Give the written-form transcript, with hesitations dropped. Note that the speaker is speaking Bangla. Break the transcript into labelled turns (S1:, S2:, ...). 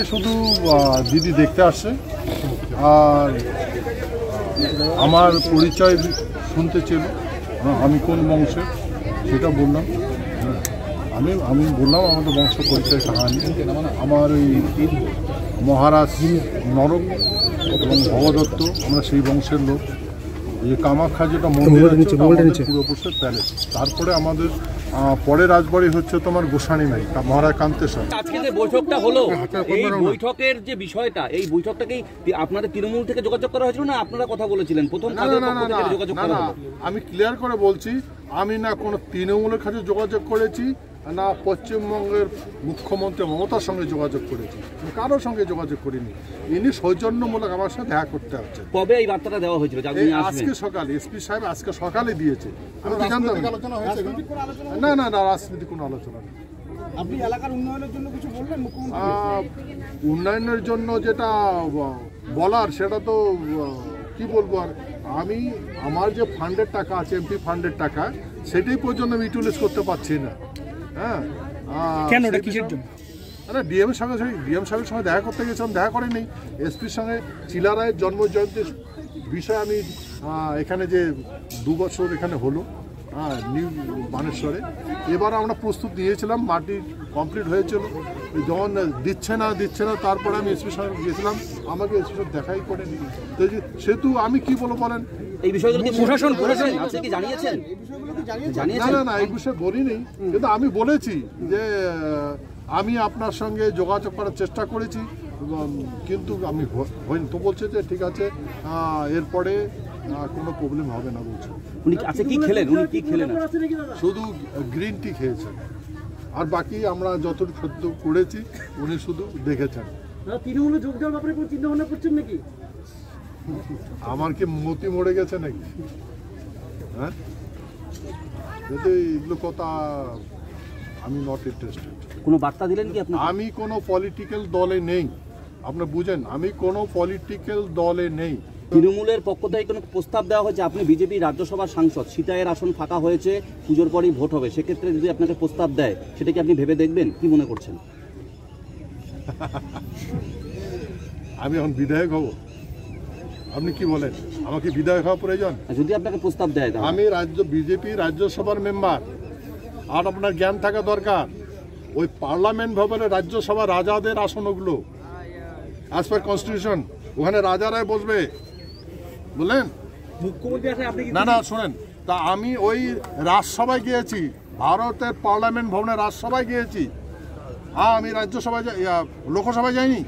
S1: শুধু দিদি দেখতে আসছে আর আমার পরিচয় শুনতে ছিল, আমি কোন বংশের সেটা বললাম। আমি বললাম আমাদের বংশ পরিচয় কাহানি। আমার ওই মহারাজ নরক এবং ভগদত্ত, আমরা সেই বংশের লোক। এই কামাখ্যা যেটা মন্দির পূর্বপুরুষের প্যালেস। তারপরে আমাদের পরে রাজবাড়ি হচ্ছে তোমার গোসানিমাই মহারাজ কান্তেশ্বর।
S2: আজকে যে বৈঠকটা হলো, এই বৈঠকের যে বিষয়টা, এই বৈঠকটাকেই আপনাদের তৃণমূল থেকে যোগাযোগ করা হয়েছিল না আপনারা কথা বলেছিলেন? প্রথম যোগাযোগ করা হলো।
S1: আমি ক্লিয়ার করে বলছি, আমি না কোনো তৃণমূলের কাছে যোগাযোগ করেছি না পশ্চিমবঙ্গের মুখ্যমন্ত্রী মমতার সঙ্গে যোগাযোগ করেছি, কারোর সঙ্গে যোগাযোগ করিনি। ইনি সৌজন্যমূলক আমার সাথে দেখা করতে হচ্ছে।
S2: কবে এই বার্তাটা দেওয়া হয়েছিল?
S1: আজকে সকালে এসপি সাহেব আজকে সকালে দিয়েছে। আমি জানতাম না না না রাজনীতি কোনো আলোচনা নেই।
S3: আপনি এলাকার উন্নয়নের জন্য কিছু বললেন মুখ্যমন্ত্রী?
S1: উন্নয়নের জন্য যেটা বলার সেটা তো কি বলবো। আর আমি আমার যে ফান্ডের টাকা আছে, এমপি ফান্ডের টাকা, সেটাই পর্যন্ত আমি ইউটিলাইজ করতে পারছি না। হ্যাঁ,
S3: কেন, এটা কিসের জন্য?
S1: আরে ডিএম সাহেবের সঙ্গে দেখা করতে গেছিলাম, দেখা করেনি। এসপির সঙ্গে চিলা রায়ের জন্ম জয়ন্তীর বিষয়ে আমি এখানে যে 2 বছর এখানে হলো নিউ বানেশ্বরে, এবার আমরা প্রস্তুত নিয়েছিলাম, মাটি কমপ্লিট হয়েছিল। যখন দিচ্ছে না তারপরে আমি এসপির সঙ্গে গিয়েছিলাম, আমাকে এসপির সঙ্গে দেখাই করেনি। তো সেহেতু আমি কি বলবো বলেন,
S2: এই বিষয়গুলো কি প্রশাসন আছে কি জানিয়েছেন?
S1: না এই বিষয়ে বলিনি, কিন্তু আমি বলেছি যে আমি আপনার সঙ্গে যোগাযোগ করার চেষ্টা করেছি, কিন্তু আমি হয়নি। তো বলছে যে ঠিক আছে, এরপরে কোনো প্রবলেম হবে না বলছে।
S2: উনি আচ্ছা কি খেলেন? উনি কি খেলেন?
S1: শুধু গ্রিন টি খেয়েছেন, আর বাকি আমরা যতটুকু সত্য করেছি উনি শুধু দেখেছেন।
S3: তৃণমূলে যোগ দেওয়ার ব্যাপারে কোনো চিন্তা ভাবনা করছেন নাকি?
S1: আমার কি মতি মরে গেছে নাকি? হ্যাঁ, যদি এগুলো কথা আমি নট ইন্টারেস্টেড।
S2: কোনো বার্তা দিলেন কি আপনি?
S1: আমি কোনো পলিটিক্যাল দলে নেই, আপনি বুঝেন, আমি কোনো পলিটিক্যাল দলে নেই।
S2: তৃণমূলের পক্ষ থেকে কোনো প্রস্তাব দেওয়া হয়েছে? আপনি বিজেপি রাজ্যসভার সাংসদ, সীতায়ের আসন ফাঁকা হয়েছে, পুজোর পরই ভোট হবে, সেক্ষেত্রে যদি আপনাকে প্রস্তাব দেয় সেটা কি আপনি ভেবে দেখবেন? কি মনে করছেন?
S1: আমি এখন বিধায়ক হব? আপনি কি বলেন, আমাকে বিধায়ক হওয়া প্রয়োজন?
S2: যদি আপনাকে প্রস্তাব দেয়,
S1: আমি বিজেপি রাজ্যসভার মেম্বার। আর আপনার জ্ঞান থাকা দরকার, ওই পার্লামেন্ট ভবনে রাজ্যসভা রাজাদের আসন, ওগুলো অ্যাজ পার কনস্টিটিউশন, ওখানে রাজারাই বসবে, বুঝলেন?
S3: মুখ্যমন্ত্রী
S1: না শোনেন, তা আমি ওই রাজসভায় গিয়েছি, ভারতের পার্লামেন্ট ভবনে রাজসভায় গিয়েছি। আমি রাজ্যসভায় লোকসভায় যাইনি।